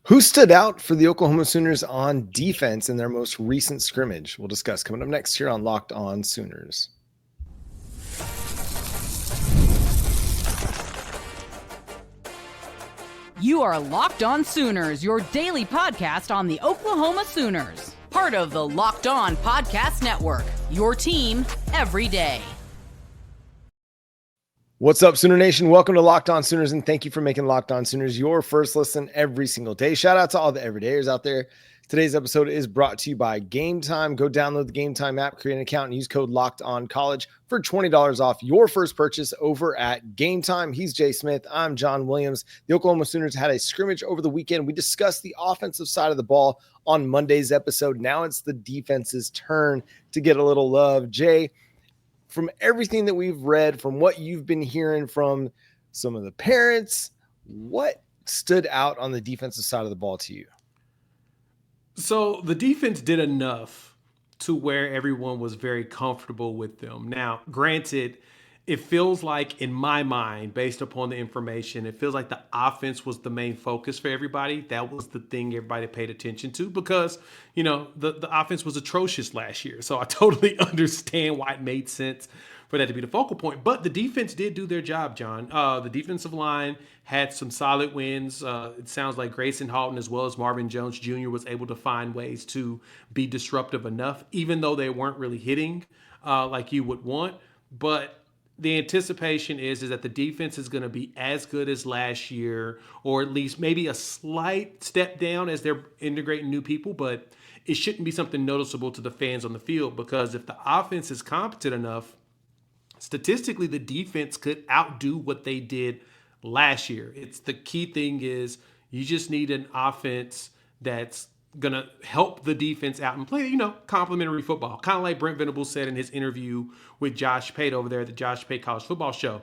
Who stood out for the Oklahoma Sooners on defense in their most recent scrimmage? We'll discuss coming up next here on Locked On Sooners. You are Locked On Sooners, your daily podcast on the Oklahoma Sooners. Part of the Locked On Podcast Network, your team every day. What's up, Sooner Nation? Welcome to Locked On Sooners, and thank you for making Locked On Sooners your first listen every single day. Shout out to all the everydayers out there. Today's episode is brought to you by Game Time. Go download the Game Time app, create an account, and use code LOCKEDONCollege for $20 off your first purchase over at Game Time. He's Jay Smith. I'm John Williams. The Oklahoma Sooners had a scrimmage over the weekend. We discussed the offensive side of the ball on Monday's episode. Now it's the defense's turn to get a little love. Jay, from everything that we've read, from what you've been hearing from some of the parents, what stood out on the defensive side of the ball to you? So the defense did enough to where everyone was very comfortable with them. Now, granted, it feels like, in my mind, based upon the information, it feels like the offense was the main focus for everybody. That was the thing everybody paid attention to because, you know, the offense was atrocious last year. So I totally understand why it made sense for that to be the focal point. But the defense did do their job, John. The defensive line had some solid wins. It sounds like Gracen Halton as well as Marvin Jones Jr. was able to find ways to be disruptive enough, even though they weren't really hitting like you would want. But the anticipation is that the defense is going to be as good as last year, or at least maybe a slight step down as they're integrating new people, but it shouldn't be something noticeable to the fans on the field because if the offense is competent enough, statistically, the defense could outdo what they did last year. It's the key thing is you just need an offense that's going to help the defense out and play, complementary football. Kind of like Brent Venables said in his interview with Josh Pate over there at the Josh Pate College Football Show.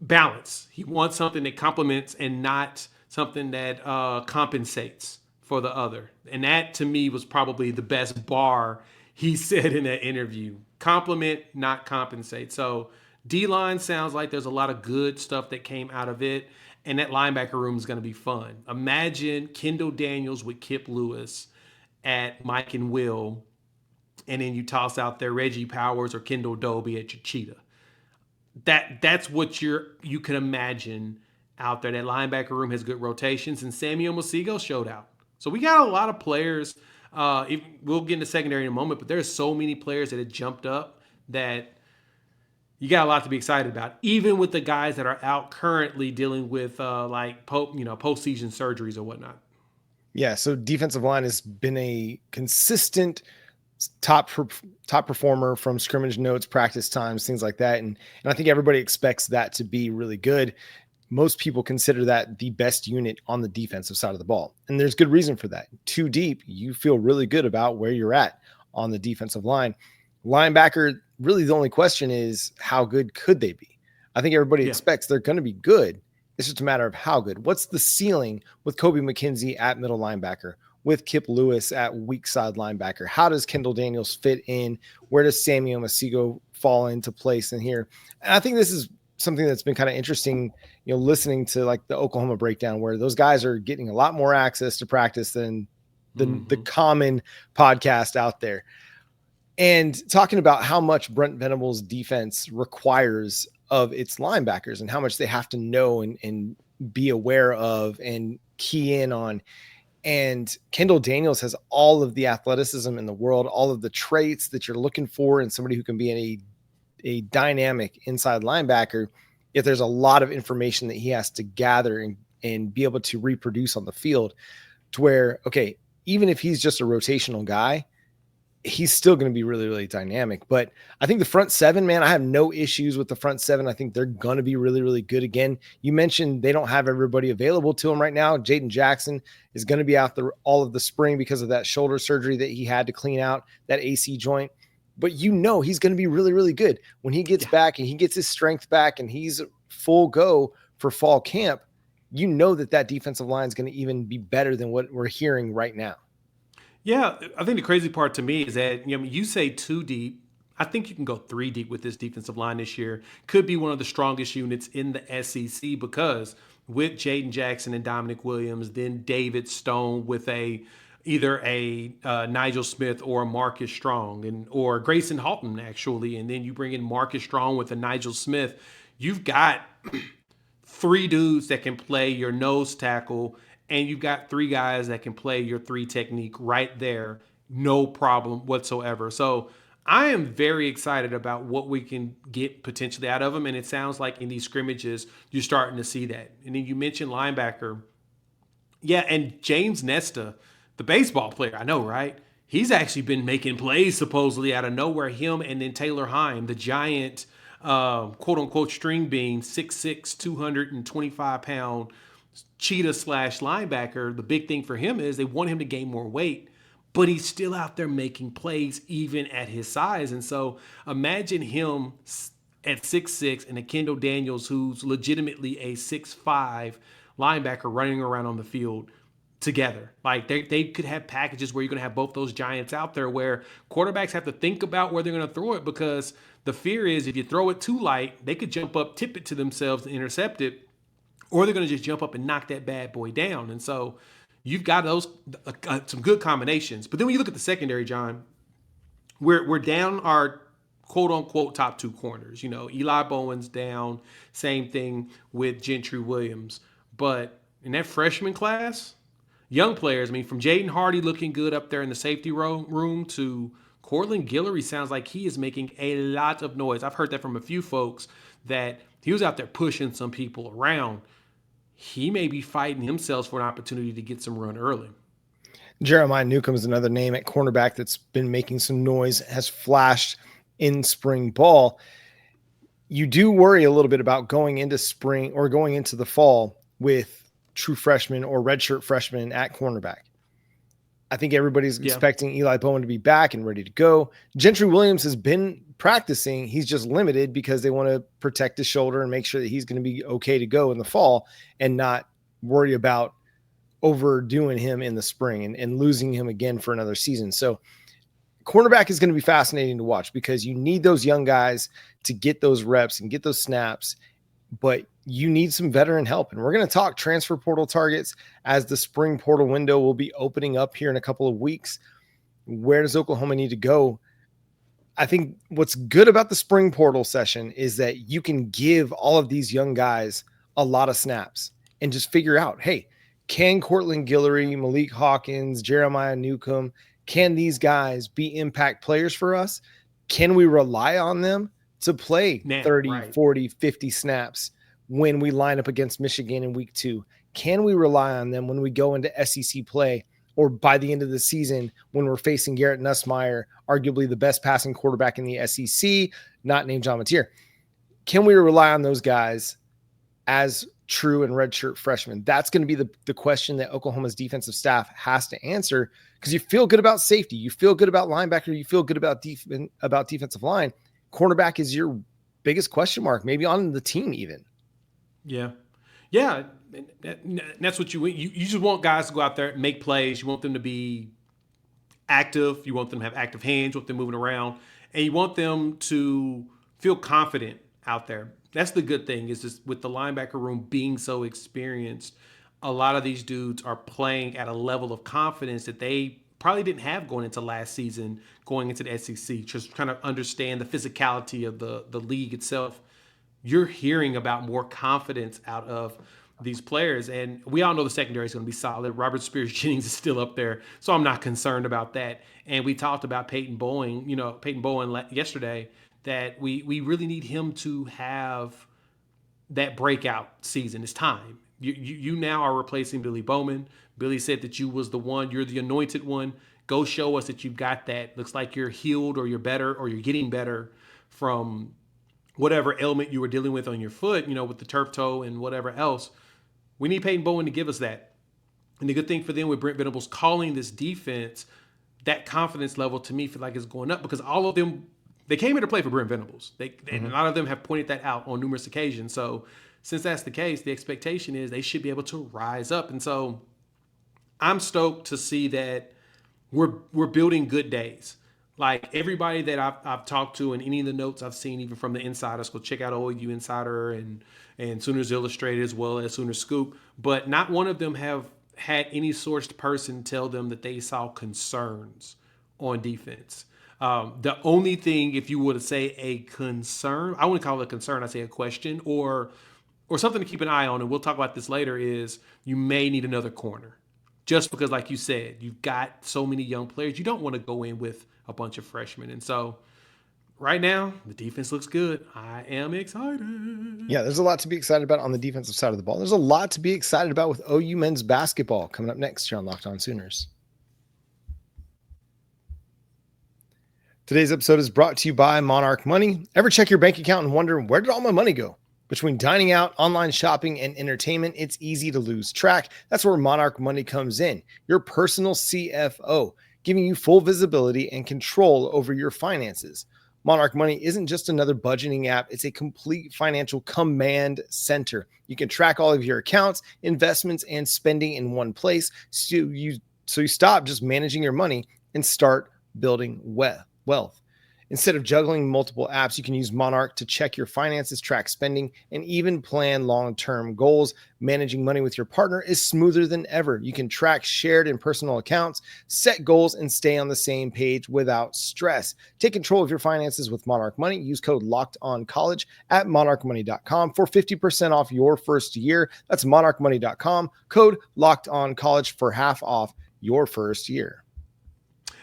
Balance. He wants something that complements and not something that compensates for the other. And that, to me, was probably the best bar he said in that interview. Complement, not compensate. So D-line sounds like there's a lot of good stuff that came out of it. And that linebacker room is going to be fun. Imagine Kendall Daniels with Kip Lewis at Mike and Will, and then you toss out there Reggie Powers or Kendall Dobie at your cheetah. That's what you can imagine out there. That linebacker room has good rotations, and Samuel Masigo showed out. So we got a lot of players. We'll get into secondary in a moment, but there's so many players that have jumped up that you got a lot to be excited about, even with the guys that are out currently dealing with postseason surgeries or whatnot. Yeah, so defensive line has been a consistent top performer from scrimmage notes, practice times, things like that. And I think everybody expects that to be really good. Most people consider that the best unit on the defensive side of the ball. And there's good reason for that. Too deep, you feel really good about where you're at on the defensive line. Linebacker, really the only question is how good could they be? I think everybody expects they're going to be good. It's just a matter of how good. What's the ceiling with Kobe McKenzie at middle linebacker, with Kip Lewis at weak side linebacker? How does Kendall Daniels fit in? Where does Samuel Masigo fall into place in here? And I think this is something that's been kind of interesting, listening to like the Oklahoma breakdown where those guys are getting a lot more access to practice than the common podcast out there. And talking about how much Brent Venables' defense requires of its linebackers and how much they have to know and be aware of and key in on. And Kendall Daniels has all of the athleticism in the world, all of the traits that you're looking for in somebody who can be a dynamic inside linebacker. Yet there's a lot of information that he has to gather and be able to reproduce on the field to where, okay, even if he's just a rotational guy, he's still going to be really, really dynamic. But I think the front seven, man, I have no issues with the front seven. I think they're going to be really, really good again. You mentioned they don't have everybody available to him right now. Jaden Jackson is going to be out there all of the spring because of that shoulder surgery that he had to clean out, that AC joint. But he's going to be really, really good when he gets back and he gets his strength back and he's full go for fall camp. That defensive line is going to even be better than what we're hearing right now. Yeah, I think the crazy part to me is that you say 2 deep. I think you can go 3 deep with this defensive line this year. Could be one of the strongest units in the SEC because with Jaden Jackson and Dominic Williams, then David Stone with either a Nigel Smith or a Marcus Strong, or Gracen Halton actually, and then you bring in Marcus Strong with a Nigel Smith. You've got three dudes that can play your nose tackle, and you've got three guys that can play your three technique right there, no problem whatsoever. So I am very excited about what we can get potentially out of them, and it sounds like in these scrimmages you're starting to see that. And then you mentioned linebacker. Yeah, and James Nesta, the baseball player, I know, right? He's actually been making plays supposedly out of nowhere. Him and then Taylor Heim, the giant, quote unquote, string bean, 6'6", 225-pound cheetah slash linebacker. The big thing for him is they want him to gain more weight, but he's still out there making plays even at his size. And so imagine him at 6'6" and a Kendall Daniels who's legitimately a 6'5" linebacker running around on the field together. Like they could have packages where you're going to have both those giants out there where quarterbacks have to think about where they're going to throw it, because the fear is if you throw it too light, they could jump up, tip it to themselves and intercept it, or they're going to just jump up and knock that bad boy down. And so you've got those some good combinations. But then when you look at the secondary, John, we're down our quote unquote top two corners. Eli Bowen's down. Same thing with Gentry Williams. But in that freshman class, young players, from Jaden Hardy looking good up there in the safety room to Cortland Guillory sounds like he is making a lot of noise. I've heard that from a few folks that he was out there pushing some people around. He may be fighting himself for an opportunity to get some run early. Jeremiah Newcomb is another name at cornerback that's been making some noise, has flashed in spring ball. You do worry a little bit about going into spring or going into the fall with true freshmen or redshirt freshmen at cornerback. I think everybody's expecting Eli Bowen to be back and ready to go. Gentry Williams has been practicing. He's just limited because they want to protect his shoulder and make sure that he's going to be okay to go in the fall and not worry about overdoing him in the spring and losing him again for another season. So cornerback is going to be fascinating to watch because you need those young guys to get those reps and get those snaps, but you need some veteran help. And we're going to talk transfer portal targets as the spring portal window will be opening up here in a couple of weeks. Where does Oklahoma need to go? I think what's good about the spring portal session is that you can give all of these young guys a lot of snaps and just figure out, hey, can Cortland Guillory, Malik Hawkins, Jeremiah Newcomb, can these guys be impact players for us? Can we rely on them to play 30, 40, 50 snaps when we line up against Michigan in week 2? Can we rely on them when we go into SEC play or by the end of the season when we're facing Garrett Nussmeier, arguably the best passing quarterback in the SEC, not named John Mateer? Can we rely on those guys as true and redshirt freshmen? That's going to be the question that Oklahoma's defensive staff has to answer, because you feel good about safety, you feel good about linebacker, you feel good about defensive line. Cornerback is your biggest question mark, maybe on the team even. Yeah. And that's what you just want guys to go out there and make plays. You want them to be active. You want them to have active hands. You want them moving around, and you want them to feel confident out there. That's the good thing, is just with the linebacker room being so experienced, a lot of these dudes are playing at a level of confidence that they probably didn't have going into last season, going into the SEC, just trying to understand the physicality of the league itself. You're hearing about more confidence out of these players, and we all know the secondary is going to be solid. Robert Spears-Jennings is still up there, so I'm not concerned about that. And we talked about Peyton Bowen yesterday, that we really need him to have that breakout season. It's time. You now are replacing Billy Bowman. Billy said that you was the one. You're the anointed one. Go show us that you've got that. Looks like you're healed, or you're better, or you're getting better from whatever ailment you were dealing with on your foot, with the turf toe and whatever else. We need Peyton Bowen to give us that. And the good thing for them with Brent Venables calling this defense, that confidence level to me feel like is going up, because all of them, they came here to play for Brent Venables. And a lot of them have pointed that out on numerous occasions. So since that's the case, the expectation is they should be able to rise up. And so I'm stoked to see that we're building good days. Like everybody that I've talked to and any of the notes I've seen, even from the insiders, go check out OU Insider and Sooners Illustrated as well as Sooners Scoop. But not one of them have had any sourced person tell them that they saw concerns on defense. The only thing, if you were to say a concern, I wouldn't call it a concern, I say a question or something to keep an eye on, and we'll talk about this later, is you may need another corner. Just because, like you said, you've got so many young players, you don't want to go in with a bunch of freshmen. And so right now, the defense looks good. I am excited. Yeah, there's a lot to be excited about on the defensive side of the ball. There's a lot to be excited about with OU men's basketball coming up next here on Locked On Sooners. Today's episode is brought to you by Monarch Money. Ever check your bank account and wonder, where did all my money go? Between dining out, online shopping, and entertainment, it's easy to lose track. That's where Monarch Money comes in, your personal CFO, giving you full visibility and control over your finances. Monarch Money isn't just another budgeting app. It's a complete financial command center. You can track all of your accounts, investments, and spending in one place, so you stop just managing your money and start building wealth. Instead of juggling multiple apps, you can use Monarch to check your finances, track spending, and even plan long-term goals. Managing money with your partner is smoother than ever. You can track shared and personal accounts, set goals, and stay on the same page without stress. Take control of your finances with Monarch Money. Use code LOCKEDONCollege at monarchmoney.com for 50% off your first year. That's monarchmoney.com, code LOCKEDONCollege for half off your first year.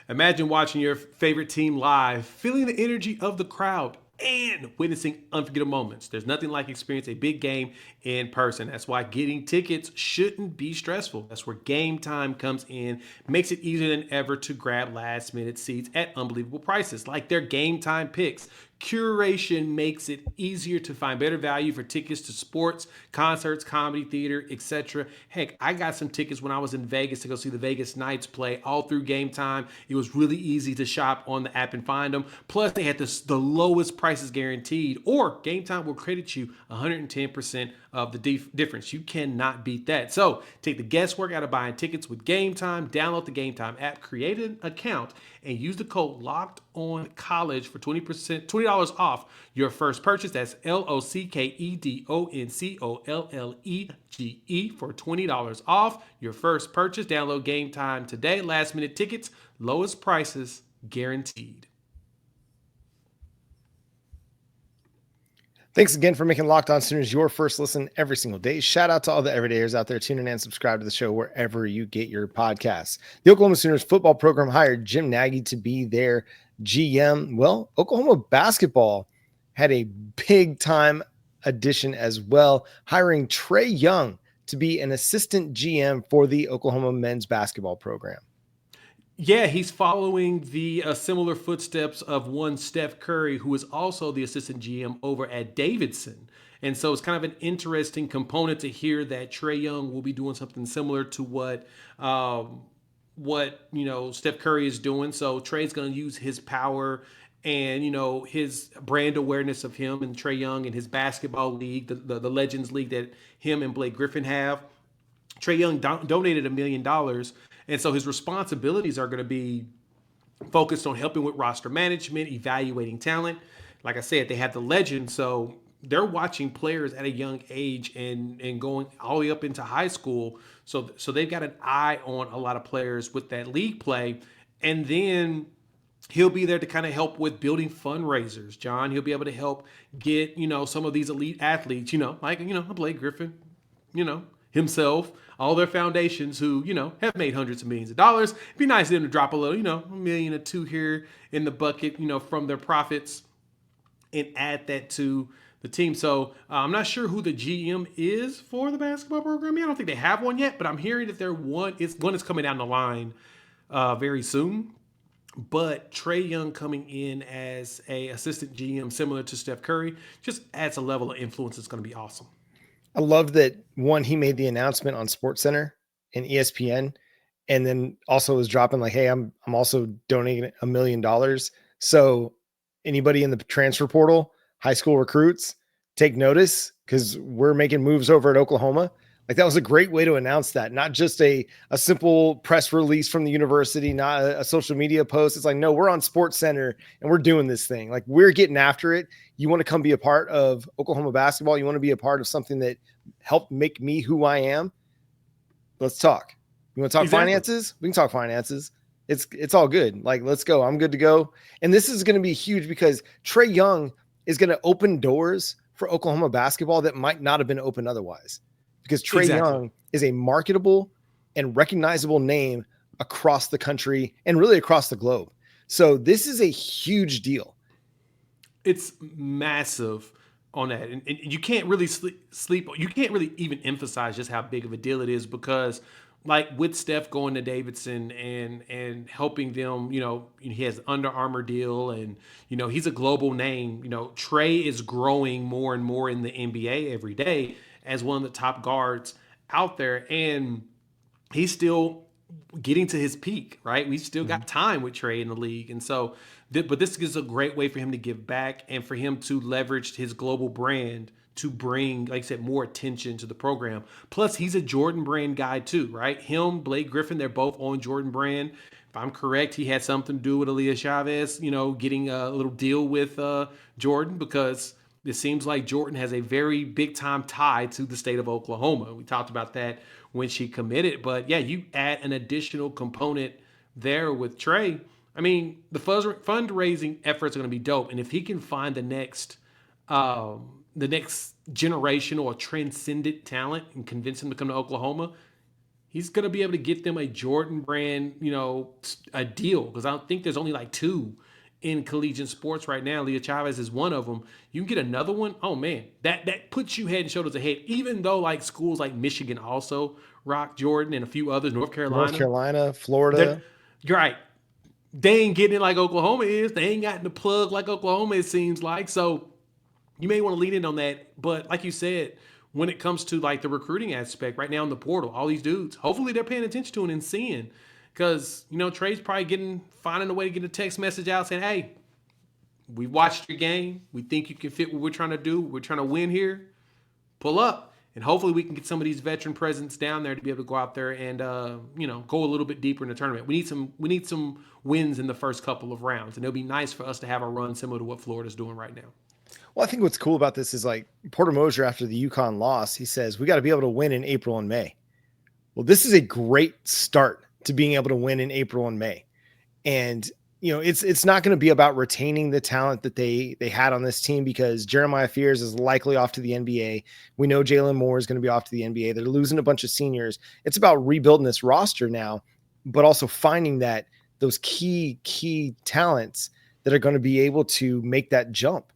Imagine watching your favorite team live, feeling the energy of the crowd, and witnessing unforgettable moments. There's nothing like experiencing a big game in person. That's why getting tickets shouldn't be stressful. That's where Game Time comes in, makes it easier than ever to grab last minute seats at unbelievable prices, like their Game Time picks. Curation makes it easier to find better value for tickets to sports, concerts, comedy, theater, etc. Heck, I got some tickets when I was in Vegas to go see the Vegas Knights play all through Game Time. It was really easy to shop on the app and find them. Plus, they had the lowest prices guaranteed, or Game Time will credit you 110% of the difference. You cannot beat that. So take the guesswork out of buying tickets with Game Time. Download the Game Time app, create an account, and use the code LOCKEDONCollege for $20 off your first purchase. That's LOCKEDONCOLLEGE for $20 off your first purchase. Download Game Time today. Last minute tickets, lowest prices guaranteed. Thanks again for making Locked On Sooners your first listen every single day. Shout out to all the everydayers out there tuning in and subscribe to the show wherever you get your podcasts. The Oklahoma Sooners football program hired Jim Nagy to be their GM. Well, Oklahoma basketball had a big time addition as well, hiring Trae Young to be an assistant GM for the Oklahoma men's basketball program. Yeah, he's following the similar footsteps of one Steph Curry, who is also the assistant GM over at Davidson. And so it's kind of an interesting component to hear that Trae Young will be doing something similar to what Steph Curry is doing. So Trae's going to use his power and his brand awareness of him and Trae Young and his basketball league, the Legends League that him and Blake Griffin have. Trae Young donated $1 million. And so his responsibilities are going to be focused on helping with roster management, evaluating talent. Like I said, they have the legend, so they're watching players at a young age and going all the way up into high school. So they've got an eye on a lot of players with that league play. And then he'll be there to kind of help with building fundraisers, John. He'll be able to help get, some of these elite athletes, like Blake Griffin, himself, all their foundations who, have made hundreds of millions of dollars. It'd be nice of them to drop a little, $1 million or $2 million here in the bucket, from their profits and add that to the team. So I'm not sure who the GM is for the basketball program. I don't think they have one yet, but I'm hearing that one is coming down the line very soon. But Trae Young coming in as a assistant GM, similar to Steph Curry, just adds a level of influence that's going to be awesome. I love that he made the announcement on SportsCenter and ESPN, and then also was dropping like, hey, I'm also donating $1 million. So anybody in the transfer portal, high school recruits, take notice because we're making moves over at Oklahoma. Like that was a great way to announce that, not just a simple press release from the university, not a social media post. It's like, no, we're on Sports Center and we're doing this thing. Like we're getting after it. You want to come be a part of Oklahoma basketball. You want to be a part of something that helped make me who I am. Let's talk. You want to talk finances? We can talk finances. It's all good. Like, let's go. I'm good to go. And this is going to be huge because Trae Young is going to open doors for Oklahoma basketball that might not have been open otherwise. Because Trae Young is a marketable and recognizable name across the country and really across the globe. So this is a huge deal. It's massive on that. And you can't really sleep. You can't really even emphasize just how big of a deal it is because like with Steph going to Davidson and helping them, he has Under Armour deal and, he's a global name. Trae is growing more and more in the NBA every day as one of the top guards out there. And he's still getting to his peak, right? We've still got time with Trae in the league. And so, but this is a great way for him to give back and for him to leverage his global brand to bring, like I said, more attention to the program. Plus, he's a Jordan Brand guy too, right? Him, Blake Griffin, they're both on Jordan Brand. If I'm correct, he had something to do with Aaliyah Chavez, getting a little deal with Jordan because it seems like Jordan has a very big time tie to the state of Oklahoma. We talked about that when she committed. But yeah, you add an additional component there with Trae. I mean, the fundraising efforts are going to be dope. And if he can find the next generation or transcendent talent and convince them to come to Oklahoma, he's going to be able to get them a Jordan Brand, a deal. Because I don't think there's only like two in collegiate sports right now. Leah Chavez is one of them. You can get another one. Oh man, that puts you head and shoulders ahead. Even though like schools like Michigan also rock Jordan and a few others, North Carolina, Florida. You're right. They ain't getting it like Oklahoma is. They ain't gotten the plug like Oklahoma, it seems like. So you may want to lean in on that. But like you said, when it comes to like the recruiting aspect right now in the portal, all these dudes, hopefully they're paying attention to it and seeing. Because, Trae's probably finding a way to get a text message out saying, hey, we watched your game. We think you can fit what we're trying to do. We're trying to win here. Pull up. And hopefully we can get some of these veteran presence down there to be able to go out there and, go a little bit deeper in the tournament. We need some wins in the first couple of rounds. And it'll be nice for us to have a run similar to what Florida's doing right now. Well, I think what's cool about this is like Porter Moser after the UConn loss, he says, we got to be able to win in April and May. Well, this is a great start to being able to win in April and May. And, it's not going to be about retaining the talent that they had on this team because Jeremiah Fears is likely off to the NBA. We know Jalen Moore is going to be off to the NBA. They're losing a bunch of seniors. It's about rebuilding this roster now, but also finding those key talents that are going to be able to make that jump.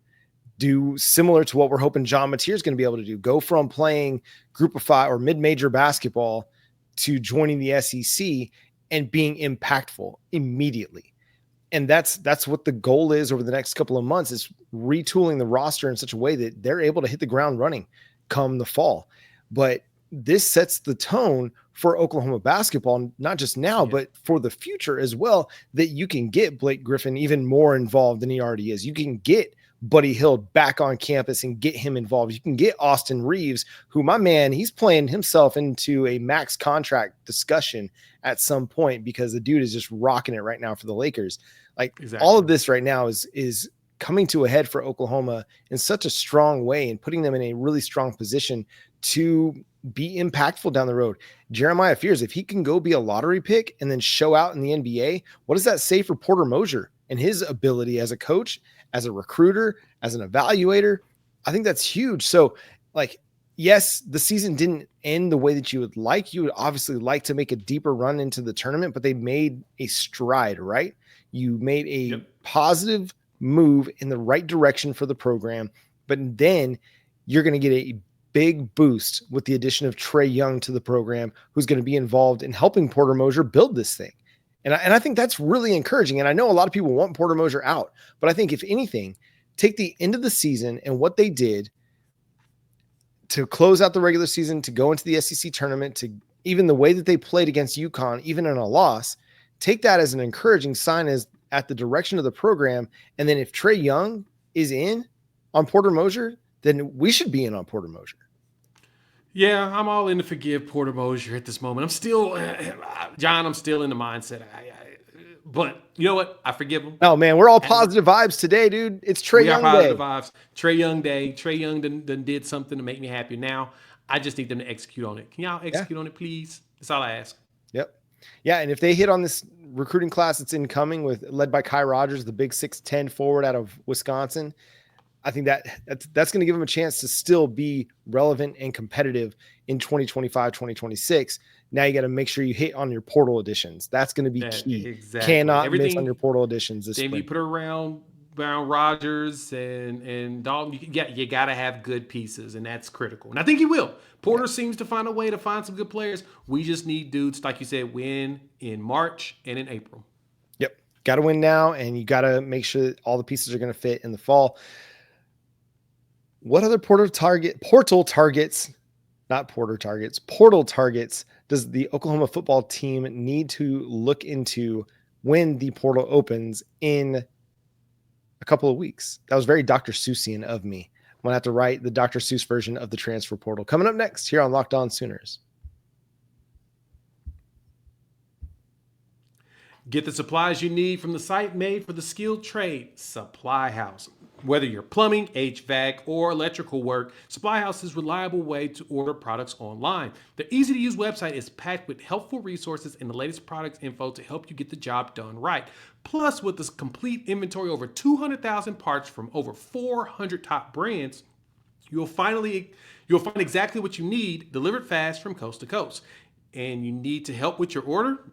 Do similar to what we're hoping John Mateer is going to be able to do. Go from playing group of five or mid-major basketball to joining the SEC and being impactful immediately. And that's what the goal is over the next couple of months is retooling the roster in such a way that they're able to hit the ground running come the fall. But this sets the tone for Oklahoma basketball, not just now, but for the future as well, that you can get Blake Griffin even more involved than he already is. You can get Buddy Hill back on campus and get him involved. You can get Austin Reeves, who my man, he's playing himself into a max contract discussion at some point because the dude is just rocking it right now for the Lakers. Like all of this right now is coming to a head for Oklahoma in such a strong way and putting them in a really strong position to be impactful down the road. Jeremiah Fears, if he can go be a lottery pick and then show out in the NBA, what does that say for Porter Moser and his ability as a coach, as a recruiter, as an evaluator? I think that's huge. So like, yes, the season didn't end the way that you would like. You would obviously like to make a deeper run into the tournament, but they made a stride, right? You made a positive move in the right direction for the program, but then you're going to get a big boost with the addition of Trae Young to the program, who's going to be involved in helping Porter Moser build this thing. And I think that's really encouraging. And I know a lot of people want Porter Moser out, but I think if anything, take the end of the season and what they did to close out the regular season, to go into the SEC tournament, to even the way that they played against UConn, even in a loss, take that as an encouraging sign as at the direction of the program. And then if Trae Young is in on Porter Moser, then we should be in on Porter Moser. Yeah, I'm all in to forgive Porter Moser at this moment. I'm still, John, I'm still in the mindset. But you know what? I forgive him. Oh man, we're all positive vibes today, dude. It's Trae We are Young positive Day. vibes. Trae Young Day. Trae Young done did something to make me happy. Now, I just need them to execute on it. Can y'all Yeah. execute on it, please? That's all I ask. Yep. Yeah, and if they hit on this recruiting class that's incoming led by Kai Rogers, the big 6'10" forward out of Wisconsin, I think that's going to give them a chance to still be relevant and competitive in 2025, 2026. Now you got to make sure you hit on your portal additions. That's going to be That key. exactly. Cannot miss on Everything your portal additions this then we spring. put around Rogers and Dalton. You got to have good pieces, and that's critical. And I think he will. Porter seems to find a way to find some good players. We just need dudes, like you said, win in March and in April. Yep. Got to win now, and you got to make sure that all the pieces are going to fit in the fall. What other portal targets does the Oklahoma football team need to look into when the portal opens in a couple of weeks? That was very Dr. Seussian of me. I'm going to have to write the Dr. Seuss version of the transfer portal. Coming up next here on Locked On Sooners. Get the supplies you need from the site made for the skilled trade, Supply House. Whether you're plumbing, HVAC, or electrical work, Supply House is a reliable way to order products online. Their easy-to-use website is packed with helpful resources and the latest products info to help you get the job done right. Plus, with this complete inventory over 200,000 parts from over 400 top brands, you'll find exactly what you need delivered fast from coast to coast. And you need to help with your order?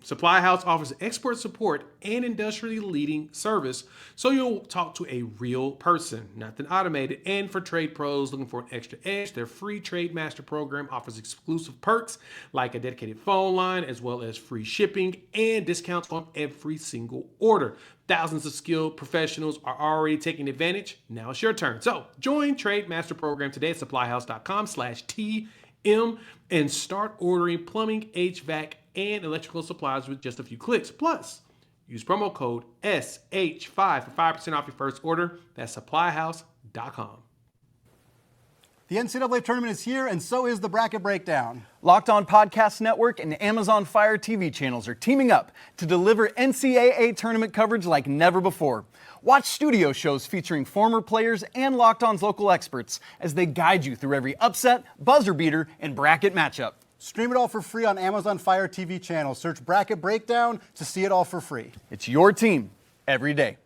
Supply House offers expert support and industry leading service, so you'll talk to a real person, nothing automated. And for trade pros looking for an extra edge, their free Trade Master program offers exclusive perks like a dedicated phone line, as well as free shipping and discounts on every single order. Thousands of skilled professionals are already taking advantage. Now it's your turn. So join Trade Master program today at supplyhouse.com/TM and start ordering plumbing, HVAC, and electrical supplies with just a few clicks. Plus, use promo code SH5 for 5% off your first order. That's supplyhouse.com. The NCAA tournament is here, and so is the Bracket Breakdown. Locked On Podcast Network and Amazon Fire TV channels are teaming up to deliver NCAA tournament coverage like never before. Watch studio shows featuring former players and Locked On's local experts as they guide you through every upset, buzzer beater, and bracket matchup. Stream it all for free on Amazon Fire TV channel. Search Bracket Breakdown to see it all for free. It's your team every day.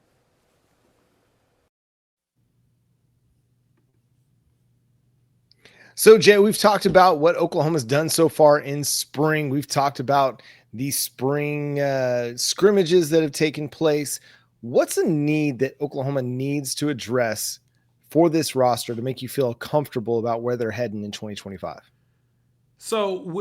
So, Jay, we've talked about what Oklahoma's done so far in spring. We've talked about the spring scrimmages that have taken place. What's a need that Oklahoma needs to address for this roster to make you feel comfortable about where they're heading in 2025? So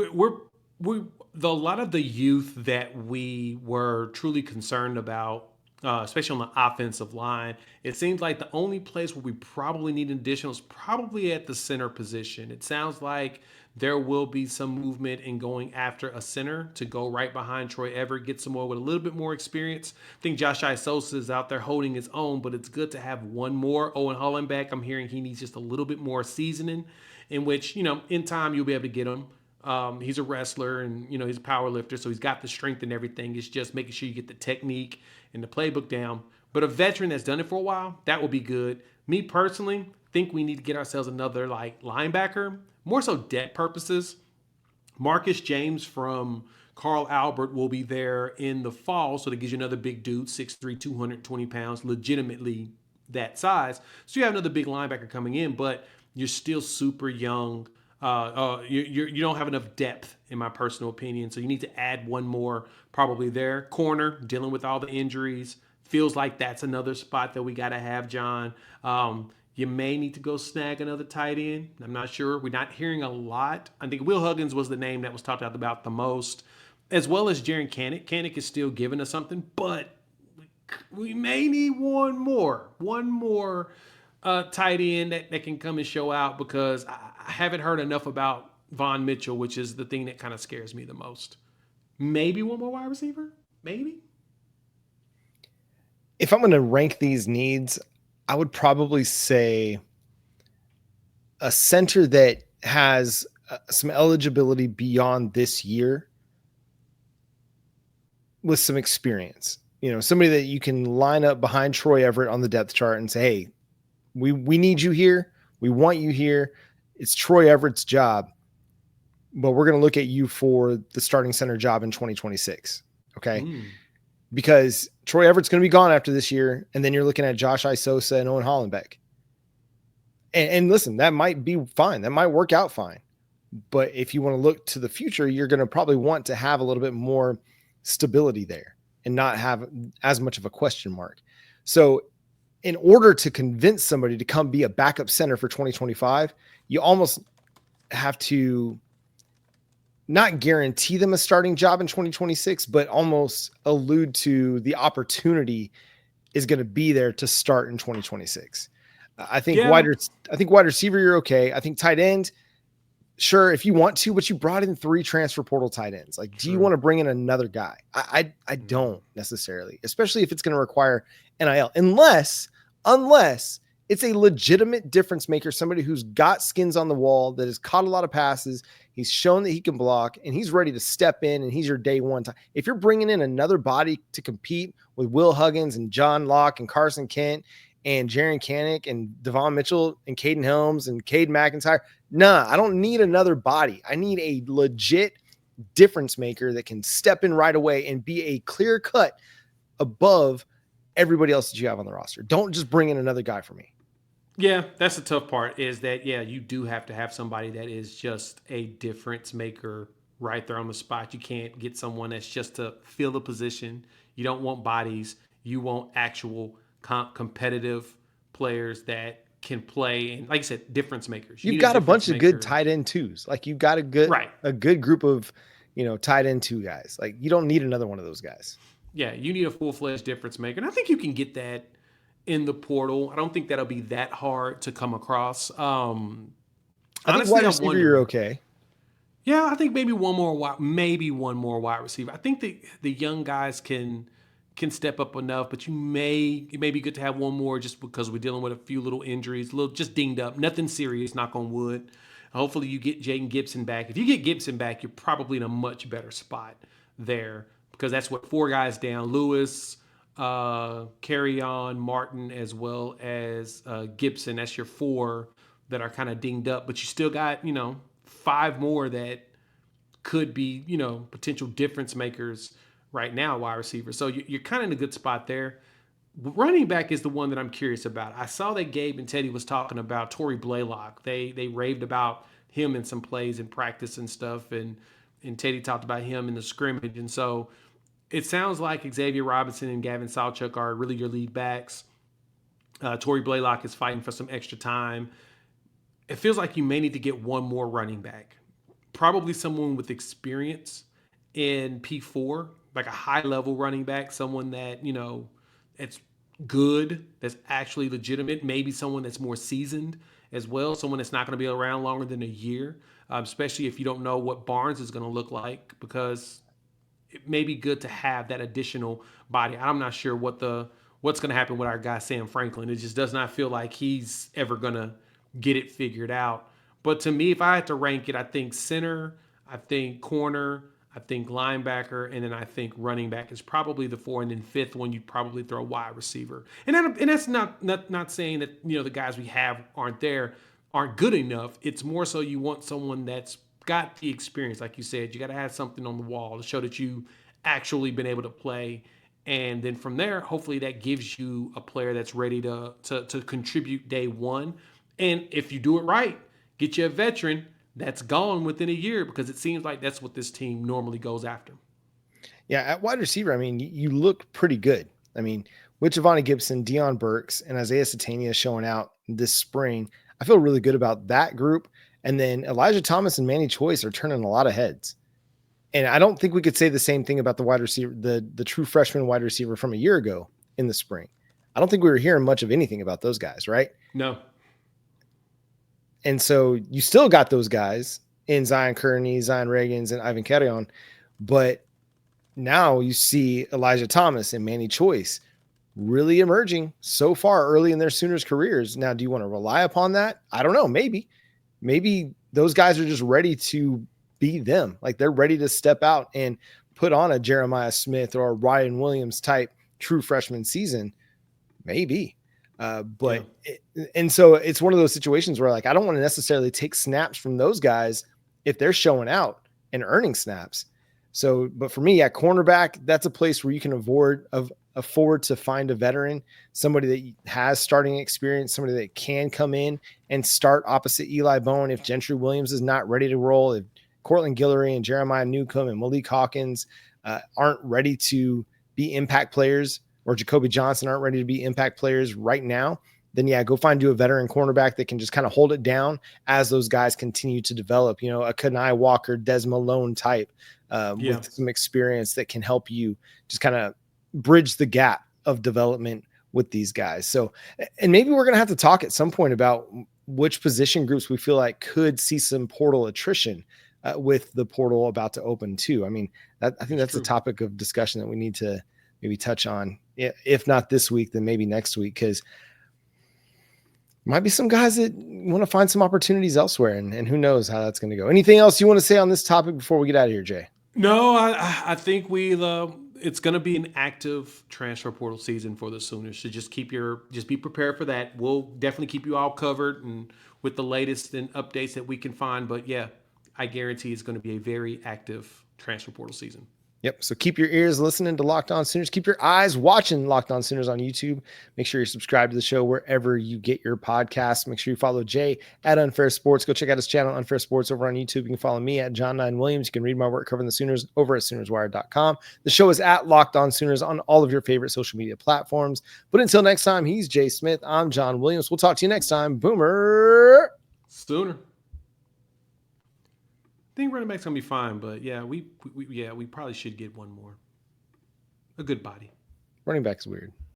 a lot of the youth that we were truly concerned about, especially on the offensive line, it seems like the only place where we probably need additional is probably at the center position. It sounds like there will be some movement in going after a center to go right behind Troy Everett, get someone with a little bit more experience. I think Josh Isosa is out there holding his own, but it's good to have one more. Owen Hollenbeck, I'm hearing he needs just a little bit more seasoning, in which, in time you'll be able to get him. He's a wrestler and, he's a power lifter, so he's got the strength and everything. It's just making sure you get the technique and the playbook down. But a veteran that's done it for a while, that will be good. Me personally, think we need to get ourselves another linebacker, more so depth purposes. Marcus James from Carl Albert will be there in the fall, so that gives you another big dude, 6'3", 220 pounds, legitimately that size. So you have another big linebacker coming in, but you're still super young. You don't have enough depth, in my personal opinion. So you need to add one more probably there. Corner, dealing with all the injuries. Feels like that's another spot that we got to have, John. You may need to go snag another tight end. I'm not sure. We're not hearing a lot. I think Will Huggins was the name that was talked about the most, as well as Jaron Kanik. Kanik is still giving us something, but we may need one more tight end that can come and show out, because I haven't heard enough about Von Mitchell, which is the thing that kind of scares me the most. Maybe one more wide receiver? Maybe? If I'm going to rank these needs, I would probably say a center that has some eligibility beyond this year with some experience. Somebody that you can line up behind Troy Everett on the depth chart and say, hey, we need you here. We want you here. It's Troy Everett's job, but we're going to look at you for the starting center job in 2026. Okay. Because Troy Everett's going to be gone after this year. And then you're looking at Josh Isosa and Owen Hollenbeck. And listen, that might be fine. That might work out fine. But if you want to look to the future, you're going to probably want to have a little bit more stability there and not have as much of a question mark. So in order to convince somebody to come be a backup center for 2025, you almost have to not guarantee them a starting job in 2026, but almost allude to the opportunity is going to be there to start in 2026. I think wide receiver, you're okay. I think tight end, sure, if you want to, but you brought in 3 transfer portal tight ends. Like, do you want to bring in another guy? I don't necessarily, especially if it's going to require NIL, unless it's a legitimate difference maker, somebody who's got skins on the wall, that has caught a lot of passes. He's shown that he can block and he's ready to step in, and he's your day one time. If you're bringing in another body to compete with Will Huggins and John Locke and Carson Kent and Jaron Kanik and Devon Mitchell and Caden Helms and Cade McIntyre, nah, I don't need another body. I need a legit difference maker that can step in right away and be a clear cut above everybody else that you have on the roster. Don't just bring in another guy for me. Yeah, that's the tough part, is that, you do have to have somebody that is just a difference maker right there on the spot. You can't get someone that's just to fill the position. You don't want bodies. You want actual competitive players that can play. And like I said, difference makers. You've got a bunch of good tight end twos. Like, you've got a good group of, tight end 2 guys. Like, you don't need another one of those guys. Yeah, you need a full-fledged difference maker. And I think you can get that in the portal. I don't think that'll be that hard to come across. I think wide receiver, you're okay. Yeah, I think maybe one more wide receiver. I think the young guys can step up enough, but it may be good to have one more, just because we're dealing with a few little injuries, just dinged up, nothing serious, knock on wood. Hopefully you get Jaden Gibson back. If you get Gibson back, you're probably in a much better spot there, because that's what 4 guys down: Lewis, Carry-On, Martin, as well as Gibson. That's your 4 that are kind of dinged up, but you still got 5 more that could be potential difference makers right now, wide receivers. So you're kind of in a good spot there. Running back is the one that I'm curious about. I saw that Gabe and Teddy was talking about Torrey Blaylock. They raved about him in some plays in practice and stuff, and Teddy talked about him in the scrimmage. And so it sounds like Xavier Robinson and Gavin Sawchuk are really your lead backs. Torrey Blaylock is fighting for some extra time. It feels like you may need to get one more running back, probably someone with experience in P4, like a high-level running back, someone that, it's good, that's actually legitimate, maybe someone that's more seasoned as well, someone that's not going to be around longer than a year, especially if you don't know what Barnes is going to look like, because it may be good to have that additional body. I'm not sure what's going to happen with our guy Sam Franklin. It just does not feel like he's ever going to get it figured out. But to me, if I had to rank it, I think center, I think corner, I think linebacker, and then I think running back is probably the 4, and then 5th one you'd probably throw wide receiver. And that's not saying that the guys we have aren't good enough. It's more so you want someone that's got the experience, like you said. You got to have something on the wall to show that you actually been able to play, and then from there, hopefully that gives you a player that's ready to contribute day one. And if you do it right, get you a veteran that's gone within a year, because it seems like that's what this team normally goes after. Yeah, at wide receiver, I mean, you look pretty good. I mean, with Giovanni Gibson, Deion Burks, and Isaiah Satania showing out this spring, I feel really good about that group. And then Elijah Thomas and Manny Choice are turning a lot of heads. And I don't think we could say the same thing about the wide receiver, the true freshman wide receiver from a year ago in the spring. I don't think we were hearing much of anything about those guys, right? No. And so you still got those guys in Zion Kearney, Zion Reagans, and Ivan Carrion. But now you see Elijah Thomas and Manny Choice really emerging so far early in their Sooners careers. Now, do you want to rely upon that? I don't know. Maybe those guys are just ready to be them. Like they're ready to step out and put on a Jeremiah Smith or a Ryan Williams type true freshman season. Maybe. And so it's one of those situations where like, I don't want to necessarily take snaps from those guys if they're showing out and earning snaps. So, but for me at cornerback, that's a place where you can afford to find a veteran, somebody that has starting experience, somebody that can come in and start opposite Eli Bone. If Gentry Williams is not ready to roll, if Cortland Guillory and Jeremiah Newcomb and Malik Hawkins aren't ready to be impact players, or Jacoby Johnson aren't ready to be impact players right now, then yeah, go find you a veteran cornerback that can just kind of hold it down as those guys continue to develop, a Kanai Walker, Des Malone type with some experience that can help you just kind of bridge the gap of development with these guys. So, and maybe we're going to have to talk at some point about which position groups we feel like could see some portal attrition with the portal about to open too. I mean, I think that's a topic of discussion that we need to maybe touch on, if not this week, then maybe next week, because might be some guys that want to find some opportunities elsewhere, and who knows how that's going to go. Anything else you want to say on this topic before we get out of here, Jay? No, I think it's going to be an active transfer portal season for the Sooners. So just be prepared for that. We'll definitely keep you all covered and with the latest and updates that we can find. But yeah, I guarantee it's going to be a very active transfer portal season. Yep. So keep your ears listening to Locked On Sooners. Keep your eyes watching Locked On Sooners on YouTube. Make sure you're subscribed to the show wherever you get your podcasts. Make sure you follow Jay at Unfair Sports. Go check out his channel, Unfair Sports, over on YouTube. You can follow me at John 9 Williams. You can read my work covering the Sooners over at SoonersWire.com. The show is at Locked On Sooners on all of your favorite social media platforms. But until next time, he's Jay Smith. I'm John Williams. We'll talk to you next time. Boomer Sooner. I think running back's gonna be fine, but yeah, we probably should get one more. A good body. Running back's weird.